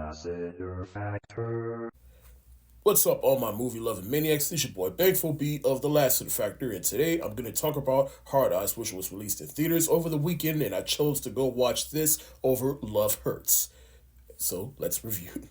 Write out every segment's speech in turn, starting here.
Lassiter Factor. What's up, all my movie-loving maniacs? It's your boy Thankful B of the Lassiter Factor, and today I'm going to talk about Hard Eyes, which was released in theaters over the weekend, and I chose to go watch this over Love Hurts. So, let's review.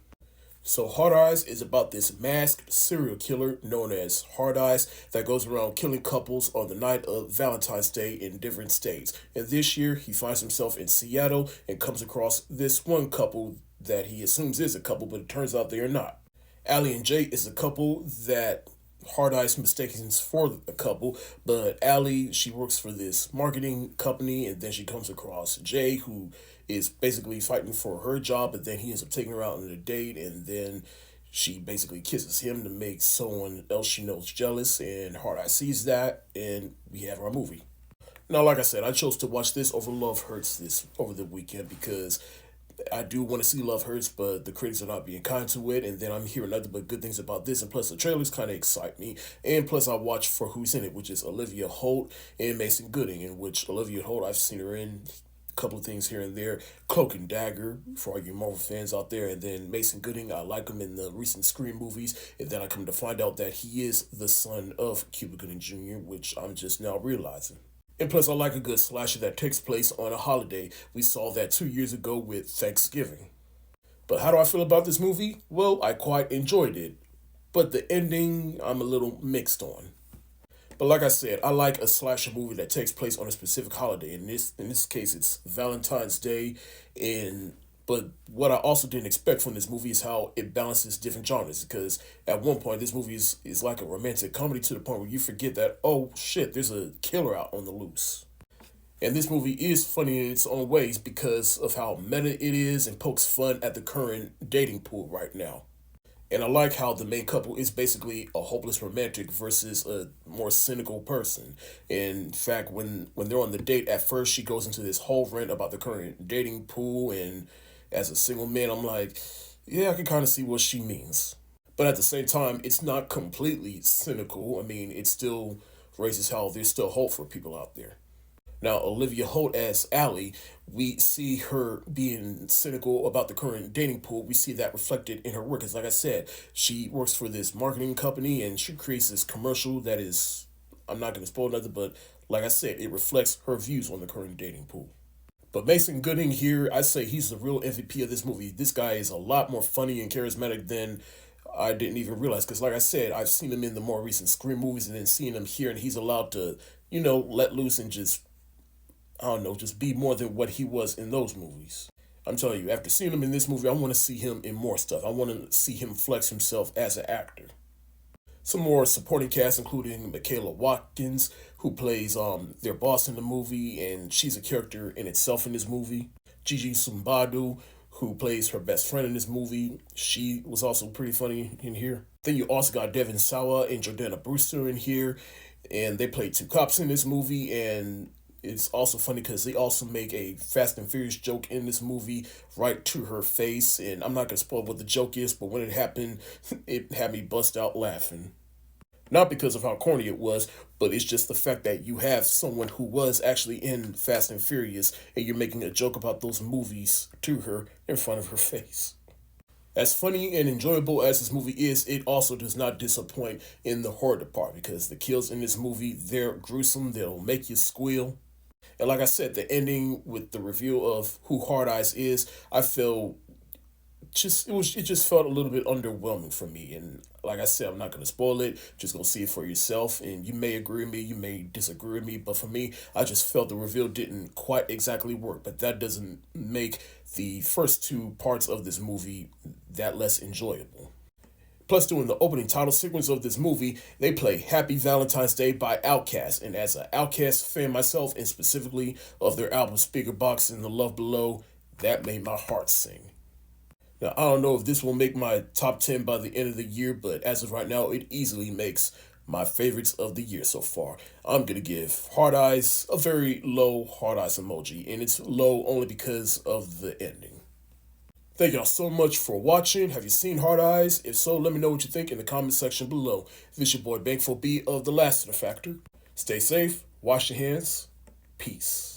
So, Hard Eyes is about this masked serial killer known as Hard Eyes that goes around killing couples on the night of Valentine's Day in different states. And this year, he finds himself in Seattle and comes across this one couple that he assumes is a couple, but it turns out they are not. Allie and Jay is a couple that Hard Eyes mistakes for a couple, but Allie, she works for this marketing company, and then she comes across Jay, who is basically fighting for her job, but then he ends up taking her out on a date, and then she basically kisses him to make someone else she knows jealous, and Hard Eyes sees that, and we have our movie. Now, like I said, I chose to watch this over Love Hurts this over the weekend because I do want to see Love Hurts, but the critics are not being kind to it, and then I'm hearing nothing but good things about this, and plus the trailers kind of excite me, and plus I watch for who's in it, which is Olivia Holt and Mason Gooding, in which Olivia Holt, I've seen her in a couple of things here and there, Cloak and Dagger, for all you Marvel fans out there, and then Mason Gooding, I like him in the recent Scream movies, and then I come to find out that he is the son of Cuba Gooding Jr., which I'm just now realizing. And plus, I like a good slasher that takes place on a holiday. We saw that 2 years ago with Thanksgiving. But how do I feel about this movie? Well, I quite enjoyed it. But the ending, I'm a little mixed on. But like I said, I like a slasher movie that takes place on a specific holiday. In this case, it's Valentine's Day, but what I also didn't expect from this movie is how it balances different genres. Because at one point, this movie is like a romantic comedy to the point where you forget that, oh shit, there's a killer out on the loose. And this movie is funny in its own ways because of how meta it is and pokes fun at the current dating pool right now. And I like how the main couple is basically a hopeless romantic versus a more cynical person. In fact, when they're on the date, at first she goes into this whole rant about the current dating pool, and as a single man, I'm like, yeah, I can kind of see what she means. But at the same time, it's not completely cynical. I mean, it still raises how there's still hope for people out there. Now, Olivia Holt as Allie, we see her being cynical about the current dating pool. We see that reflected in her work. Because like I said, she works for this marketing company and she creates this commercial that is, I'm not going to spoil nothing, but like I said, it reflects her views on the current dating pool. But Mason Gooding here, I say he's the real MVP of this movie. This guy is a lot more funny and charismatic than I didn't even realize. Because like I said, I've seen him in the more recent Scream movies and then seeing him here, and he's allowed to, let loose and just, I don't know, just be more than what he was in those movies. I'm telling you, after seeing him in this movie, I want to see him in more stuff. I want to see him flex himself as an actor. Some more supporting cast, including Michaela Watkins, who plays their boss in the movie, and she's a character in itself in this movie. Gigi Sumbadu, who plays her best friend in this movie. She was also pretty funny in here. Then you also got Devin Sawa and Jordana Brewster in here, and they played two cops in this movie, and it's also funny because they also make a Fast and Furious joke in this movie right to her face, and I'm not going to spoil what the joke is, but when it happened, it had me bust out laughing. Not because of how corny it was, but it's just the fact that you have someone who was actually in Fast and Furious, and you're making a joke about those movies to her in front of her face. As funny and enjoyable as this movie is, it also does not disappoint in the horror department because the kills in this movie, they're gruesome, they'll make you squeal. And like I said, the ending with the reveal of who Hard Eyes is, I feel it just felt a little bit underwhelming for me. And like I said, I'm not gonna spoil it, just go see it for yourself. And you may agree with me, you may disagree with me, but for me, I just felt the reveal didn't quite exactly work. But that doesn't make the first two parts of this movie that less enjoyable. Plus, during the opening title sequence of this movie, they play Happy Valentine's Day by Outkast. And as an Outkast fan myself, and specifically of their album Speaker Box and The Love Below, that made my heart sing. Now, I don't know if this will make my top 10 by the end of the year, but as of right now, it easily makes my favorites of the year so far. I'm going to give Hard Eyes a very low Hard Eyes emoji, and it's low only because of the ending. Thank y'all so much for watching. Have you seen Hard Eyes? If so, let me know what you think in the comment section below. This is your boy Thankful B of the Lassiter Factor. Stay safe, wash your hands, peace.